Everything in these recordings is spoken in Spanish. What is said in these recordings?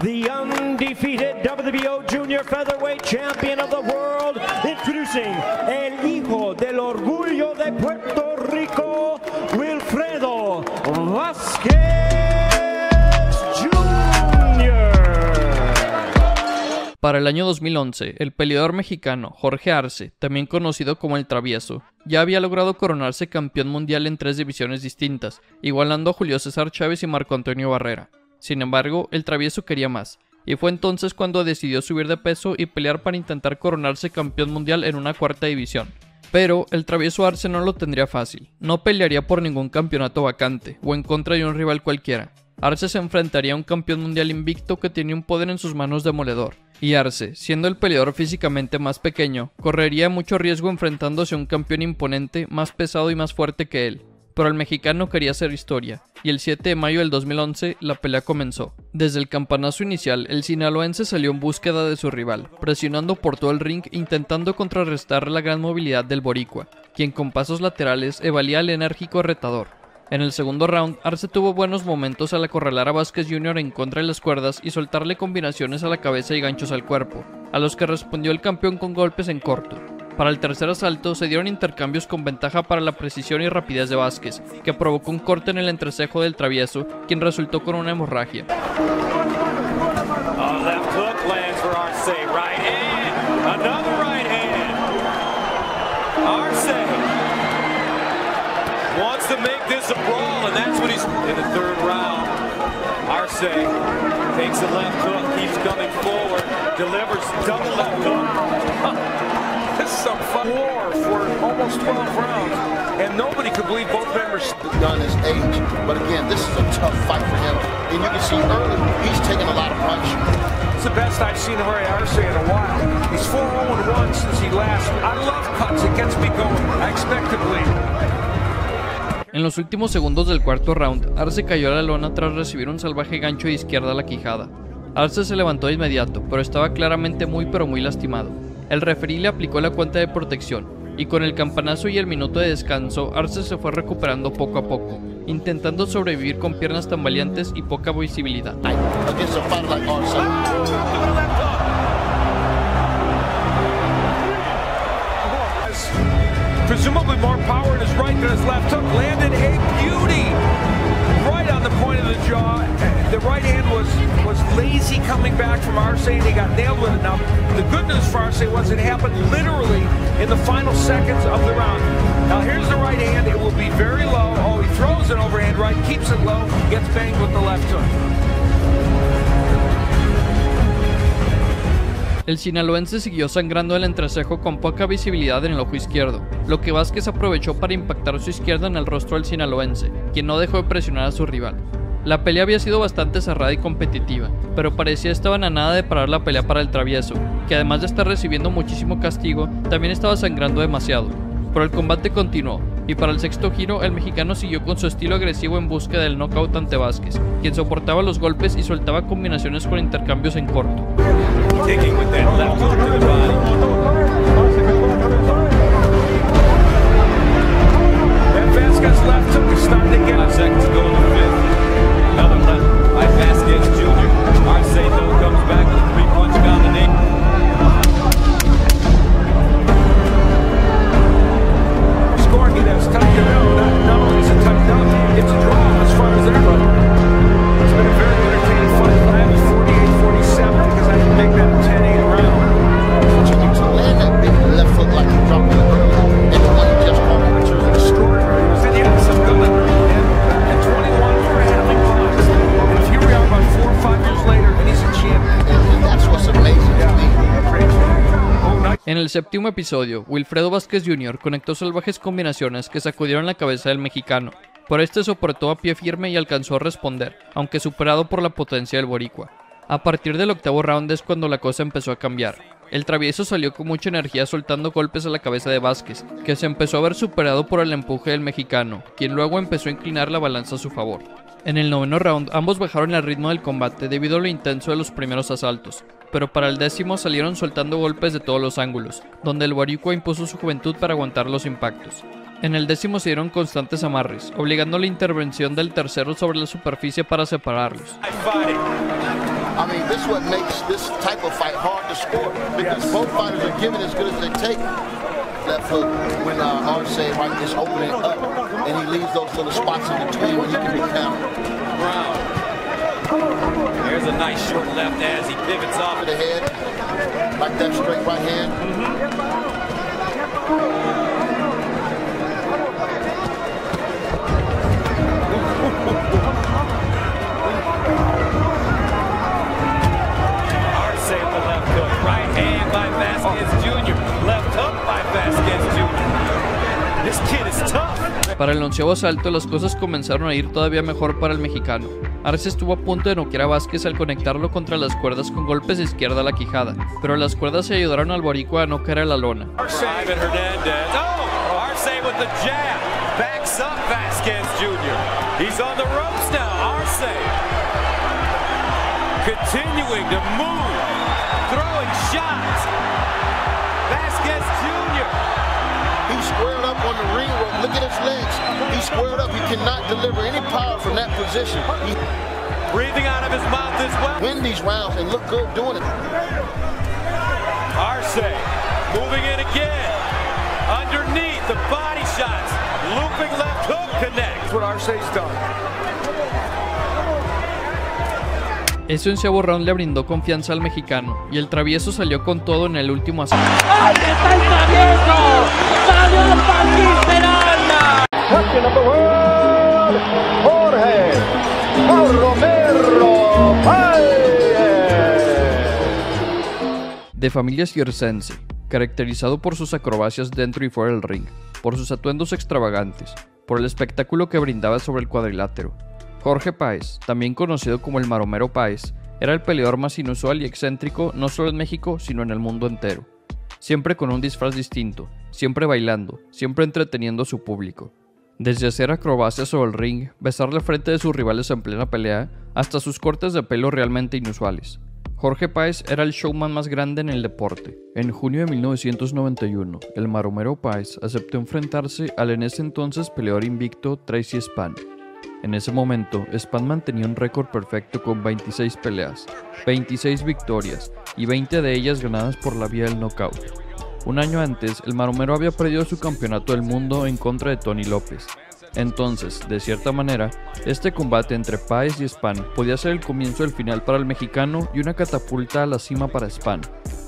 the undefeated WBO Junior Featherweight Champion of the world, introducing el hijo del orgullo de Puerto Rico, Wilfredo Vázquez Jr. Para el año 2011, el peleador mexicano Jorge Arce, también conocido como El Travieso, ya había logrado coronarse campeón mundial en 3 divisiones distintas, igualando a Julio César Chávez y Marco Antonio Barrera. Sin embargo, El Travieso quería más, y fue entonces cuando decidió subir de peso y pelear para intentar coronarse campeón mundial en una 4ª división. Pero el Travieso Arce no lo tendría fácil, no pelearía por ningún campeonato vacante, o en contra de un rival cualquiera. Arce se enfrentaría a un campeón mundial invicto que tenía un poder en sus manos demoledor. Y Arce, siendo el peleador físicamente más pequeño, correría mucho riesgo enfrentándose a un campeón imponente, más pesado y más fuerte que él. Pero el mexicano quería hacer historia, y el 7 de mayo del 2011 la pelea comenzó. Desde el campanazo inicial, el sinaloense salió en búsqueda de su rival, presionando por todo el ring intentando contrarrestar la gran movilidad del boricua, quien con pasos laterales evalía al enérgico retador. En el segundo round, Arce tuvo buenos momentos al acorralar a Vázquez Jr. en contra de las cuerdas y soltarle combinaciones a la cabeza y ganchos al cuerpo, a los que respondió el campeón con golpes en corto. Para el tercer asalto se dieron intercambios con ventaja para la precisión y rapidez de Vázquez, que provocó un corte en el entrecejo del Travieso, quien resultó con una hemorragia. Wants to make this a brawl, and that's what he's in the 3rd round. Arce takes a left hook, keeps coming forward, delivers double left hook. This is some fun war for almost 12 rounds, and nobody could believe both members done his age. But again, this is a tough fight for him, and you can see early he's taking a lot of punch. It's the best I've seen of Arce in a while. He's 4-0-1 since he last. I love cuts, it gets me going. I expect to bleed. En los últimos segundos del cuarto round, Arce cayó a la lona tras recibir un salvaje gancho de izquierda a la quijada. Arce se levantó de inmediato, pero estaba claramente muy lastimado. El referí le aplicó la cuenta de protección, y con el campanazo y el minuto de descanso, Arce se fue recuperando poco a poco, intentando sobrevivir con piernas tambaleantes y poca visibilidad. Presumably more power in his right than his left hook. Landed a beauty right on the point of the jaw. The right hand was lazy coming back from Arce, and he got nailed with it. Now, the good news for Arce was it happened literally in the final seconds of the round. Now, here's the right hand. It will be very low. Oh, he throws an overhand right, keeps it low, gets banged with the left hook. El sinaloense siguió sangrando el entrecejo con poca visibilidad en el ojo izquierdo, lo que Vázquez aprovechó para impactar su izquierda en el rostro del sinaloense, quien no dejó de presionar a su rival. La pelea había sido bastante cerrada y competitiva, pero parecía estaban a nada de parar la pelea para el Travieso, que además de estar recibiendo muchísimo castigo, también estaba sangrando demasiado. Pero el combate continuó, y para el sexto giro el mexicano siguió con su estilo agresivo en búsqueda del knockout ante Vázquez, quien soportaba los golpes y soltaba combinaciones con intercambios en corto. Digging with that left hook to the body. And Vázquez left hook is starting to get 5 seconds to go in the 5th. Another left by Vázquez Jr. Arce though comes back with a 3-punch combination. Scoring it has tightened it up. Not only is it tightened up, it's a draw as far as they're running. It's been a very entertaining fight. I have 48-47 because I didn't make that a 10-8 round. Continue to land that big left foot like he dropped it earlier, and the one just called it was extraordinary. It was in the possibility, and 21 for having lost. And if here we are about 4 or 5 years later, and he's a champion. And that's what's amazing to me. En el séptimo episodio, Wilfredo Vázquez Jr. conectó salvajes combinaciones que sacudieron la cabeza del mexicano, pero este soportó a pie firme y alcanzó a responder, aunque superado por la potencia del boricua. A partir del octavo round es cuando la cosa empezó a cambiar. El Travieso salió con mucha energía soltando golpes a la cabeza de Vázquez, que se empezó a ver superado por el empuje del mexicano, quien luego empezó a inclinar la balanza a su favor. En el noveno round, ambos bajaron el ritmo del combate debido a lo intenso de los primeros asaltos, pero para el décimo salieron soltando golpes de todos los ángulos, donde el boricua impuso su juventud para aguantar los impactos. En el décimo se dieron constantes amarres, obligando la intervención del tercero sobre la superficie para separarlos. I mean, this is what makes this type of fight hard to score, because both fighters are giving as good as they take. Left hook when Arce right is opening up, and he leaves those little spots in between when he can be countered. Brown. There's a nice short left as he pivots off To the head, like that straight right hand. Arce with the left hook. Right hand by Vasquez Jr. Left hook by Vasquez Jr. This kid is tough. Para el 11º asalto, las cosas comenzaron a ir todavía mejor para el mexicano. Arce estuvo a punto de noquear a Vázquez al conectarlo contra las cuerdas con golpes de izquierda a la quijada, pero las cuerdas se ayudaron al boricua a no caer a la lona. Arce with the jab. Backs up Vasquez Jr. He's on the ropes now. Arce continuing to move, throwing shots. Vasquez Jr. He's squared up on the ring rope. Look at his legs. He's squared up. He cannot deliver any power from that position. He Breathing out of his mouth as well. win these rounds and look good doing it. Arce moving in again. Underneath the body shots. Looping left hook connects. That's what Arce's done. Ese 11º round le brindó confianza al mexicano y el travieso salió con todo en el último asalto. ¡Ahí está el travieso! ¡Salió Paquis Peralta! Champion of the world, Jorge Romero Páez. De familia circense, caracterizado por sus acrobacias dentro y fuera del ring, por sus atuendos extravagantes, por el espectáculo que brindaba sobre el cuadrilátero. Jorge Páez, también conocido como el Maromero Páez, era el peleador más inusual y excéntrico no solo en México, sino en el mundo entero. Siempre con un disfraz distinto, siempre bailando, siempre entreteniendo a su público. Desde hacer acrobacias sobre el ring, besar la frente de sus rivales en plena pelea, hasta sus cortes de pelo realmente inusuales. Jorge Páez era el showman más grande en el deporte. En junio de 1991, el Maromero Páez aceptó enfrentarse al en ese entonces peleador invicto Tracy Spann. En ese momento, Spann mantenía un récord perfecto con 26 peleas, 26 victorias y 20 de ellas ganadas por la vía del knockout. Un año antes, el Maromero había perdido su campeonato del mundo en contra de Tony López. Entonces, de cierta manera, este combate entre Páez y Spann podía ser el comienzo del final para el mexicano y una catapulta a la cima para Spann.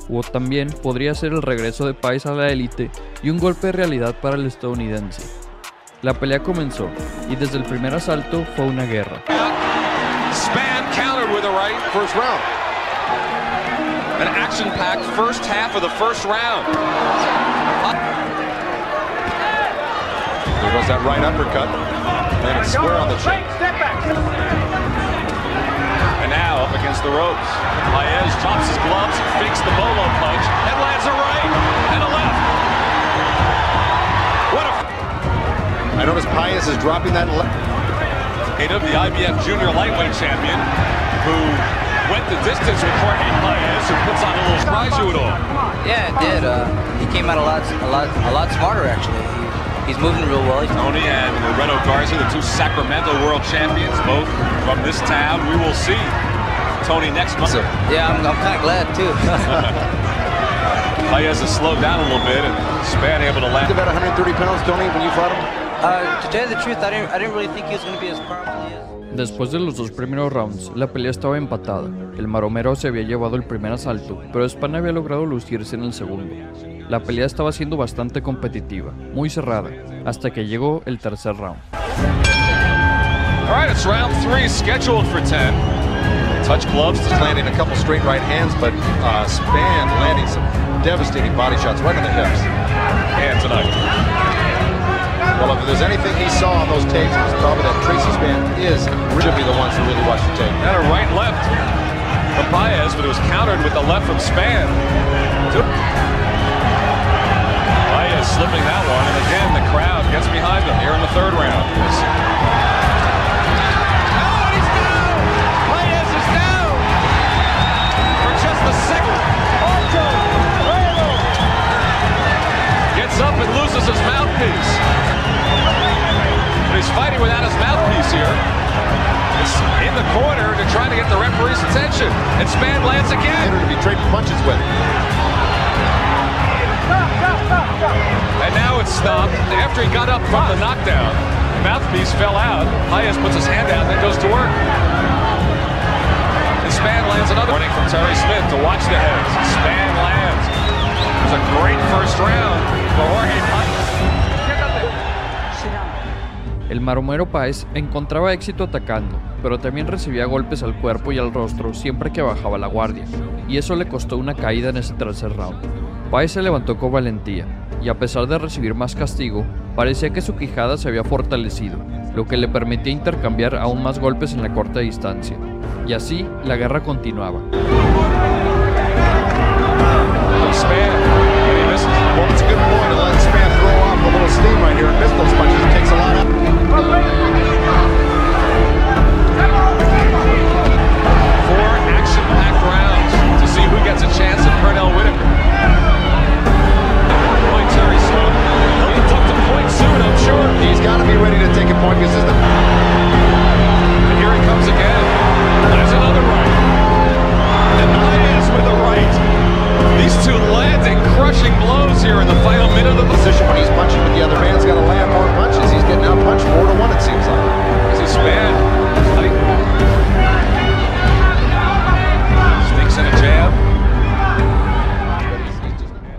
O también podría ser el regreso de Páez a la élite y un golpe de realidad para el estadounidense. La pelea comenzó, y desde el primer asalto fue una guerra. Spann countered with a right. First round. An action-packed first half of the first round. There goes that right uppercut. And it's square on the chin. And now up against the ropes. Páez drops his gloves, fakes the bolo punch, and lands a right and a left. What a... I notice Páez is dropping that left. The IBF Junior Lightweight Champion, who went the distance with Jorge Páez, who puts on a little surprise you at all. Yeah, it did. He came out a lot smarter actually. He's moving real well. Tony and Renato Garza, the two Sacramento World Champions, both from this town. We will see Tony next month. Yeah, I'm kind of glad too. Páez has slowed down a little bit, and Spann able to land. About 130 pounds, Tony, when you fought him? To tell you the truth, I didn't really think he was going to be as powerful as he is. Después de los dos primeros rounds, la pelea estaba empatada. El Maromero se había llevado el primer asalto, pero Spann había logrado lucirse en el segundo. La pelea estaba siendo bastante competitiva, muy cerrada, hasta que llegó el tercer round. All right, it's round 3, scheduled for 10. Touch gloves, just landing a couple straight right hands, but Spann landing some devastating body shots right on the hips. And tonight. Well, if there's anything he saw on those tapes, it's probably that Tracy Spann should be the ones who really watch the tape. And a right left from Páez, but it was countered with the left from Spann. Páez slipping that one, and again the crowd gets behind him here in the third round. He's down! Páez is down! For just the second. Gets up and loses his mouthpiece. He's fighting without his mouthpiece here. It's in the corner to try to get the referee's attention. And Spann lands again. To be trading punches with. And now it's stopped. After he got up from the knockdown, mouthpiece fell out. Paez puts his hand out and then goes to work. And Spann lands another warning from Terry Smith to watch the heads. Spann lands. It was a great first round for Jorge Paez. El maromero Paez encontraba éxito atacando, pero también recibía golpes al cuerpo y al rostro siempre que bajaba la guardia, y eso le costó una caída en ese tercer round. Paez se levantó con valentía, y a pesar de recibir más castigo, parecía que su quijada se había fortalecido, lo que le permitía intercambiar aún más golpes en la corta distancia. Y así, la guerra continuaba.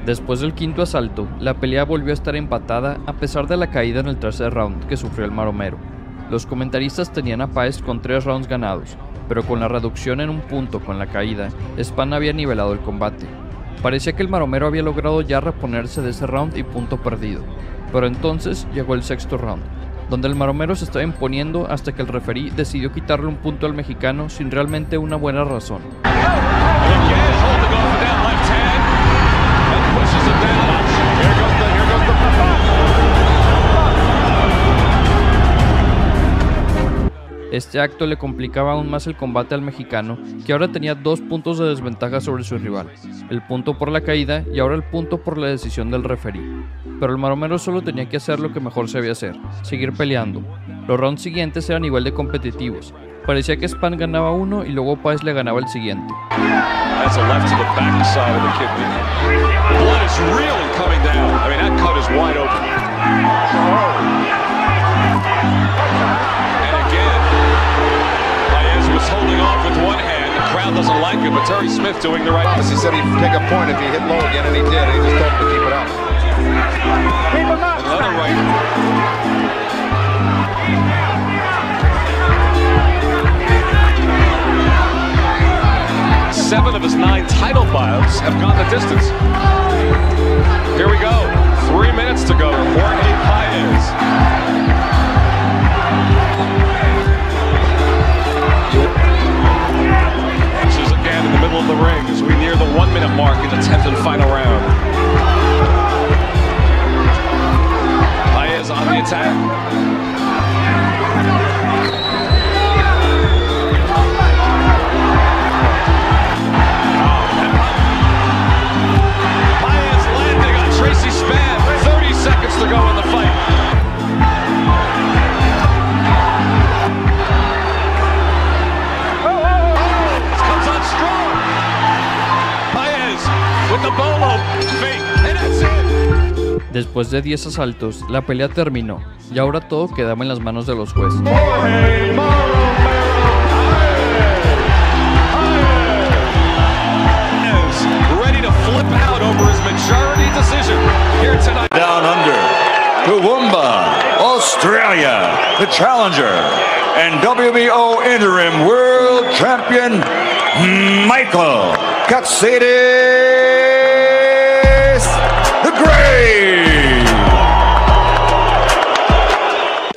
Después del quinto asalto, la pelea volvió a estar empatada a pesar de la caída en el tercer round que sufrió el maromero. Los comentaristas tenían a Paez con 3 rounds ganados, pero con la reducción en un punto con la caída, Spann había nivelado el combate. Parecía que el maromero había logrado ya reponerse de ese round y punto perdido, pero entonces llegó el sexto round, donde el maromero se estaba imponiendo hasta que el referí decidió quitarle un punto al mexicano sin realmente una buena razón. Este acto le complicaba aún más el combate al mexicano, que ahora tenía 2 puntos de desventaja sobre su rival, el punto por la caída y ahora el punto por la decisión del referí. Pero el maromero solo tenía que hacer lo que mejor sabía hacer, seguir peleando. Los rounds siguientes eran igual de competitivos. Parecía que Spann ganaba uno y luego Paez le ganaba el siguiente. Holding off with one hand, the crowd doesn't like it, but Terry Smith doing the right. He said he'd take a point if he hit low again, and he did. He just told him to keep it up. Keep him up. Another right. 7 of his 9 title bouts have gone the distance. Here we go. 3 minutes to go. Jorge Paez. In the middle of the ring as we near the 1-minute mark in the 10th and final round. Paez on the attack. Paez landing on Tracy Spann. 30 seconds to go in the fight. Después de 10 asaltos, la pelea terminó, y ahora todo quedaba en las manos de los jueces. Down under, Toowoomba, Australia, the challenger, and WBO interim world champion, Michael Katsidis the Great.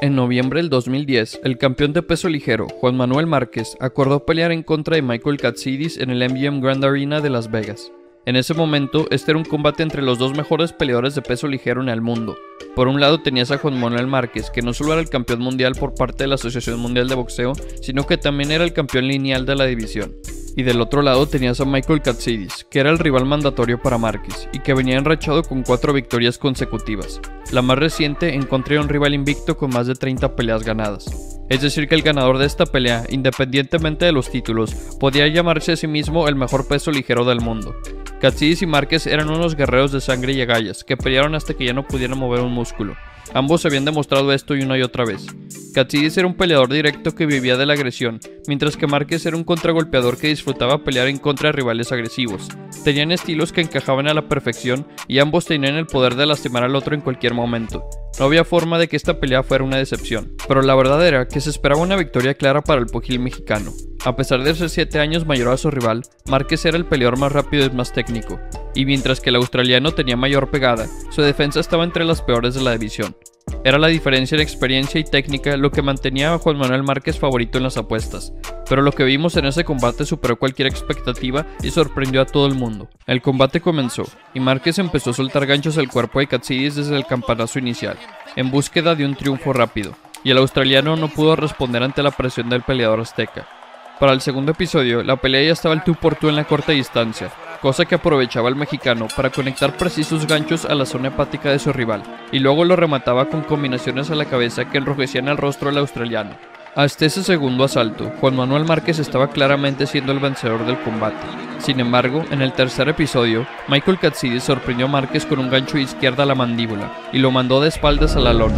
En noviembre del 2010, el campeón de peso ligero, Juan Manuel Márquez, acordó pelear en contra de Michael Katsidis en el MGM Grand Arena de Las Vegas. En ese momento, este era un combate entre los 2 mejores peleadores de peso ligero en el mundo. Por un lado tenías a Juan Manuel Márquez, que no solo era el campeón mundial por parte de la Asociación Mundial de Boxeo, sino que también era el campeón lineal de la división. Y del otro lado tenías a Michael Katsidis, que era el rival mandatorio para Márquez, y que venía enrachado con 4 victorias consecutivas. La más reciente en contra de un rival invicto con más de 30 peleas ganadas. Es decir que el ganador de esta pelea, independientemente de los títulos, podía llamarse a sí mismo el mejor peso ligero del mundo. Katsidis y Márquez eran unos guerreros de sangre y agallas, que pelearon hasta que ya no pudieran mover un músculo. Ambos habían demostrado esto una y otra vez. Katsidis era un peleador directo que vivía de la agresión, mientras que Márquez era un contragolpeador que disfrutaba pelear en contra de rivales agresivos. Tenían estilos que encajaban a la perfección y ambos tenían el poder de lastimar al otro en cualquier momento. No había forma de que esta pelea fuera una decepción, pero la verdad era que se esperaba una victoria clara para el pugil mexicano. A pesar de ser 7 años mayor a su rival, Márquez era el peleador más rápido y más técnico, y mientras que el australiano tenía mayor pegada, su defensa estaba entre las peores de la división. Era la diferencia en experiencia y técnica lo que mantenía a Juan Manuel Márquez favorito en las apuestas, pero lo que vimos en ese combate superó cualquier expectativa y sorprendió a todo el mundo. El combate comenzó, y Márquez empezó a soltar ganchos al cuerpo de Katsidis desde el campanazo inicial, en búsqueda de un triunfo rápido, y el australiano no pudo responder ante la presión del peleador azteca. Para el segundo episodio, la pelea ya estaba al tú por tú en la corta distancia, cosa que aprovechaba el mexicano para conectar precisos ganchos a la zona hepática de su rival, y luego lo remataba con combinaciones a la cabeza que enrojecían el rostro del australiano. Hasta ese segundo asalto, Juan Manuel Márquez estaba claramente siendo el vencedor del combate. Sin embargo, en el tercer episodio, Michael Katsidis sorprendió a Márquez con un gancho de izquierda a la mandíbula, y lo mandó de espaldas a la lona.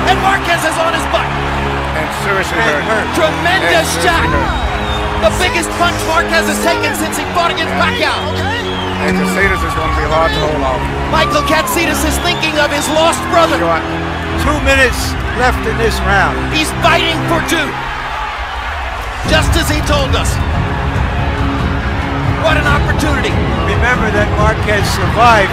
And Marquez is on his butt. And seriously hurt. Tremendous shot. The biggest punch Marquez has taken since he fought against Pacquiao. And Katsidis is going to be hard to hold off. Michael Katsidis is thinking of his lost brother. 2 minutes left in this round. He's fighting for 2. Just as he told us. What an opportunity. Remember that Marquez survived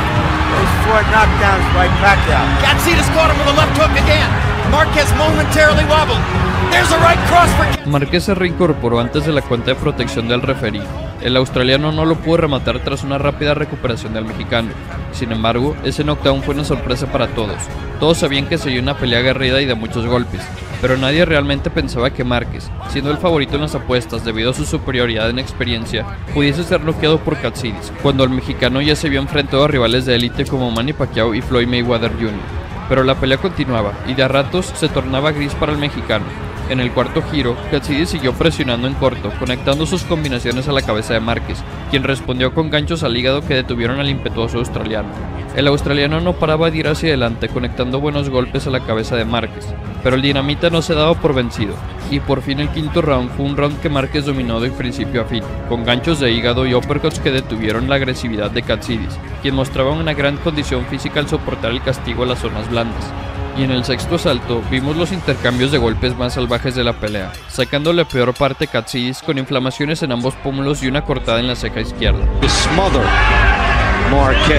those 4 knockdowns by Pacquiao. Katsidis caught him with a left hook again. Marquez momentarily wobbled. There's a right cross for Márquez se reincorporó antes de la cuenta de protección del referí. El australiano no lo pudo rematar tras una rápida recuperación del mexicano. Sin embargo, ese knockdown fue una sorpresa para todos. Todos sabían que sería una pelea aguerrida y de muchos golpes, pero nadie realmente pensaba que Márquez, siendo el favorito en las apuestas debido a su superioridad en experiencia, pudiese ser noqueado por Katsidis, cuando el mexicano ya se vio enfrentado a rivales de élite como Manny Pacquiao y Floyd Mayweather Jr. Pero la pelea continuaba, y de a ratos se tornaba gris para el mexicano. En el cuarto giro, Katsidis siguió presionando en corto, conectando sus combinaciones a la cabeza de Márquez, quien respondió con ganchos al hígado que detuvieron al impetuoso australiano. El australiano no paraba de ir hacia adelante, conectando buenos golpes a la cabeza de Márquez, pero el dinamita no se daba por vencido, y por fin el quinto round fue un round que Márquez dominó de principio a fin, con ganchos de hígado y uppercuts que detuvieron la agresividad de Katsidis, quien mostraba una gran condición física al soportar el castigo a las zonas blandas. Y en el sexto asalto vimos los intercambios de golpes más salvajes de la pelea, sacando la peor parte Katsidis con inflamaciones en ambos pómulos y una cortada en la ceja izquierda. Smother Marquez.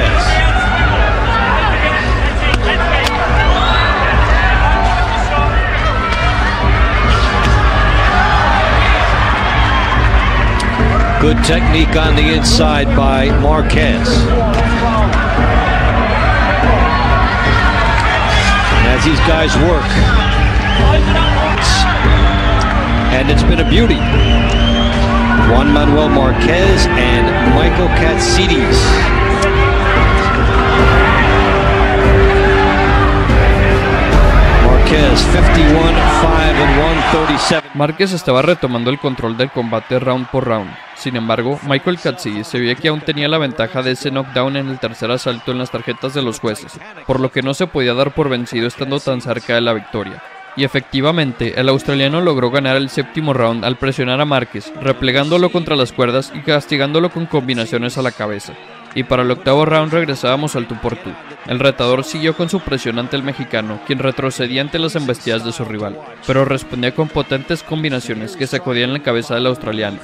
Good technique on the inside by Marquez. As these guys work, and it's been a beauty. Juan Manuel Marquez and Michael Katsidis. Marquez 51-5-137. Márquez estaba retomando el control del combate round por round. Sin embargo, Michael Katsidis se veía que aún tenía la ventaja de ese knockdown en el tercer asalto en las tarjetas de los jueces, por lo que no se podía dar por vencido estando tan cerca de la victoria. Y efectivamente, el australiano logró ganar el séptimo round al presionar a Márquez, replegándolo contra las cuerdas y castigándolo con combinaciones a la cabeza. Y para el octavo round regresábamos al tú por tú. El retador siguió con su presión ante el mexicano, quien retrocedía ante las embestidas de su rival, pero respondía con potentes combinaciones que sacudían la cabeza del australiano.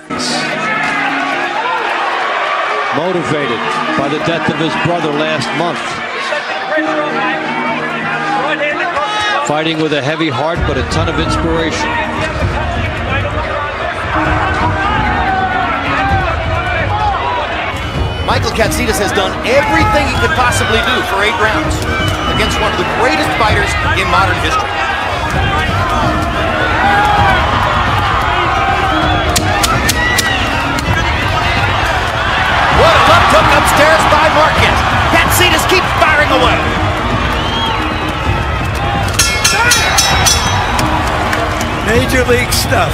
Motivated by the death of his brother last month. Fighting with a heavy heart but a ton of inspiration. Michael Katsidis has done everything he could possibly do for 8 rounds against one of the greatest fighters in modern history. What a left hook upstairs by Marquez. Katsidis keeps firing away. Major League stuff.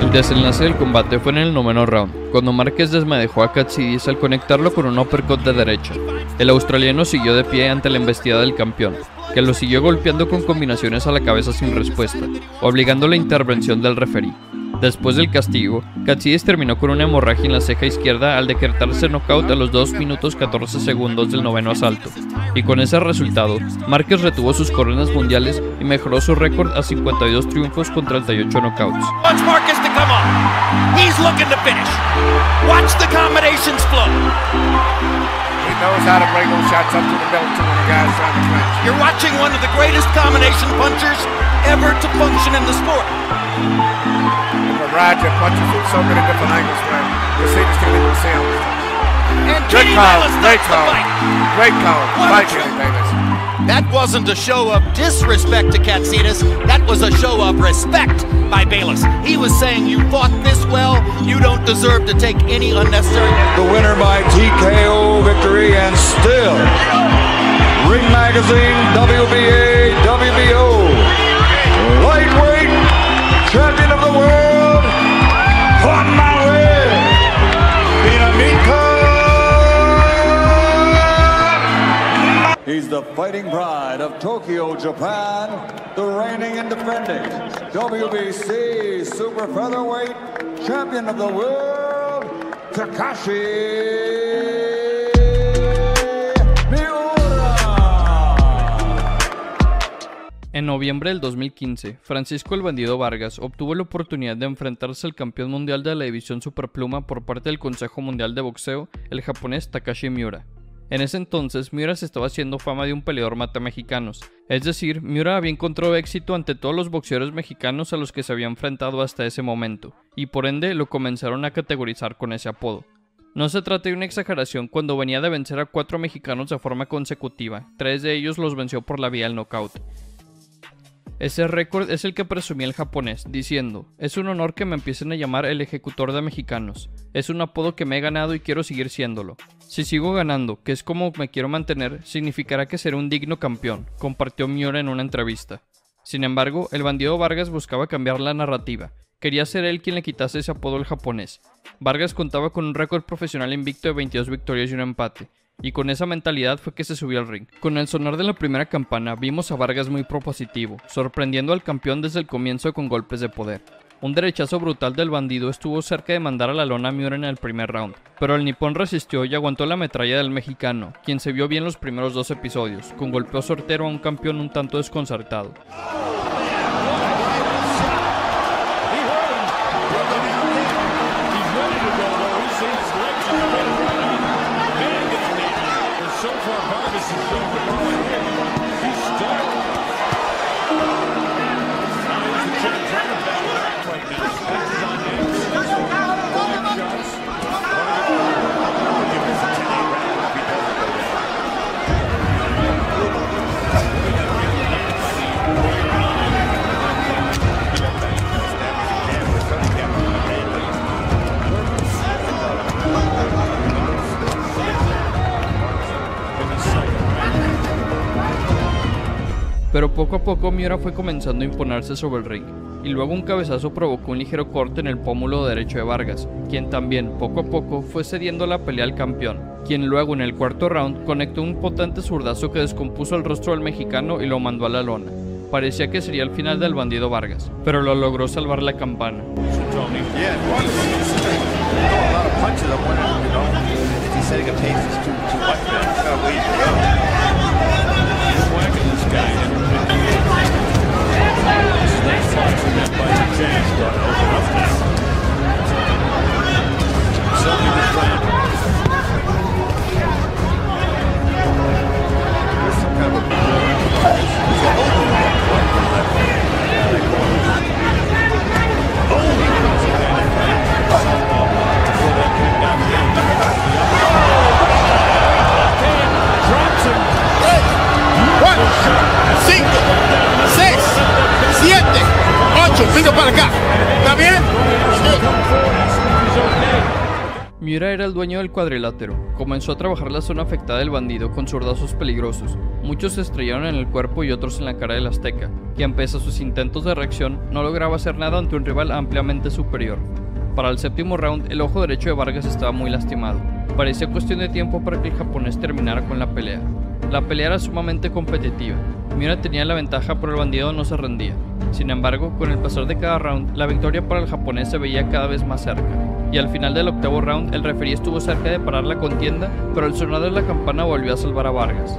El desenlace del combate fue en el noveno round, cuando Márquez desmadejó a Katsidis al conectarlo con un uppercut de derecha. El australiano siguió de pie ante la embestida del campeón, que lo siguió golpeando con combinaciones a la cabeza sin respuesta, obligando la intervención del referí. Después del castigo, Katsidis terminó con una hemorragia en la ceja izquierda al decretarse knockout a los 2 minutos 14 segundos del noveno asalto, y con ese resultado, Márquez retuvo sus coronas mundiales y mejoró su récord a 52 triunfos con 38 knockouts. Wants Marquez to come up. He's looking to finish. Watch the combinations flow. He knows how to bring those shots up to the belt to when the guys trying to clinch. You're watching one of the greatest combination punchers ever to function in the sport. Roger punches from so many different angles where you see this can't even see him. And Good Kenny call, Bayless great stops the call, fight. great call. What a Fight trip. Kenny Bayless. That wasn't a show of disrespect to Katsidis. That was a show of respect by Bayless. He was saying, you fought this well, you don't deserve to take any unnecessary... The winner by TKO victory and still Ring Magazine WBA WBO lightweight champion of the world, Juan Manuel Dinamita. He's the fighting pride of Tokyo, Japan, the reigning and defending WBC super featherweight champion of the world, Takashi En noviembre del 2015, Francisco el Bandido Vargas obtuvo la oportunidad de enfrentarse al campeón mundial de la división superpluma por parte del Consejo Mundial de Boxeo, el japonés Takashi Miura. En ese entonces, Miura se estaba haciendo fama de un peleador matamexicanos, es decir, Miura había encontrado éxito ante todos los boxeadores mexicanos a los que se había enfrentado hasta ese momento, y por ende lo comenzaron a categorizar con ese apodo. No se trata de una exageración cuando venía de vencer a 4 mexicanos de forma consecutiva, 3 de ellos los venció por la vía del knockout. Ese récord es el que presumía el japonés, diciendo: es un honor que me empiecen a llamar el ejecutor de mexicanos, es un apodo que me he ganado y quiero seguir siéndolo. Si sigo ganando, que es como me quiero mantener, significará que seré un digno campeón, compartió Miura en una entrevista. Sin embargo, el Bandido Vargas buscaba cambiar la narrativa, quería ser él quien le quitase ese apodo al japonés. Vargas contaba con un récord profesional invicto de 22 victorias y un empate, y con esa mentalidad fue que se subió al ring. Con el sonar de la primera campana vimos a Vargas muy propositivo, sorprendiendo al campeón desde el comienzo con golpes de poder. Un derechazo brutal del bandido estuvo cerca de mandar a la lona a Miura en el primer round, pero el nipón resistió y aguantó la metralla del mexicano, quien se vio bien los primeros 2 episodios, con golpeo certero a un campeón un tanto desconcertado. Pero poco a poco Miura fue comenzando a imponerse sobre el ring, y luego un cabezazo provocó un ligero corte en el pómulo derecho de Vargas, quien también poco a poco fue cediendo la pelea al campeón, quien luego en el cuarto round conectó un potente zurdazo que descompuso el rostro del mexicano y lo mandó a la lona. Parecía que sería el final del Bandido Vargas, pero lo logró salvar la campana. Miura era el dueño del cuadrilátero. Comenzó a trabajar la zona afectada del bandido con zurdazos peligrosos. Muchos se estrellaron en el cuerpo y otros en la cara del azteca, quien pese a sus intentos de reacción, no lograba hacer nada ante un rival ampliamente superior. Para el séptimo round, el ojo derecho de Vargas estaba muy lastimado. Parecía cuestión de tiempo para que el japonés terminara con la pelea. La pelea era sumamente competitiva. Miura tenía la ventaja, pero el bandido no se rendía. Sin embargo, con el pasar de cada round, la victoria para el japonés se veía cada vez más cerca. Y al final del octavo round, el referí estuvo cerca de parar la contienda, pero el sonido de la campana volvió a salvar a Vargas.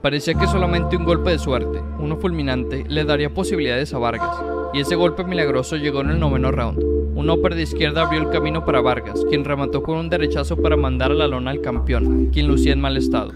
Parecía que solamente un golpe de suerte, uno fulminante, le daría posibilidades a Vargas, y ese golpe milagroso llegó en el noveno round. Un upper de izquierda abrió el camino para Vargas, quien remató con un derechazo para mandar a la lona al campeón, quien lucía en mal estado.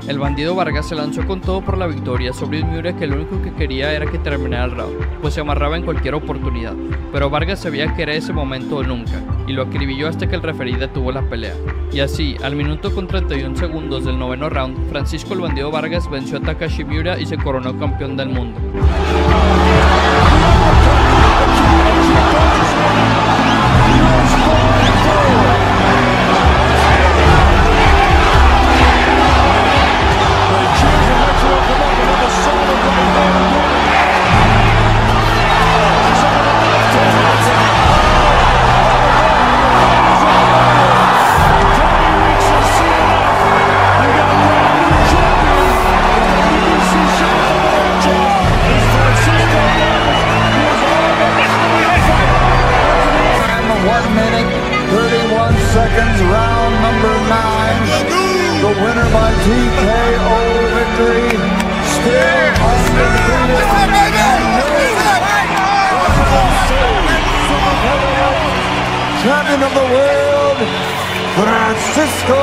El bandido Vargas se lanzó con todo por la victoria sobre un Miura que lo único que quería era que terminara el round, pues se amarraba en cualquier oportunidad. Pero Vargas sabía que era ese momento o nunca, y lo acribilló hasta que el referí detuvo la pelea. Y así, al minuto con 31 segundos del noveno round, Francisco el bandido Vargas venció a Takashi Miura y se coronó campeón del mundo. Seconds, round number 9. The winner by TKO victory. Still undefeated. Champion of the world, Francisco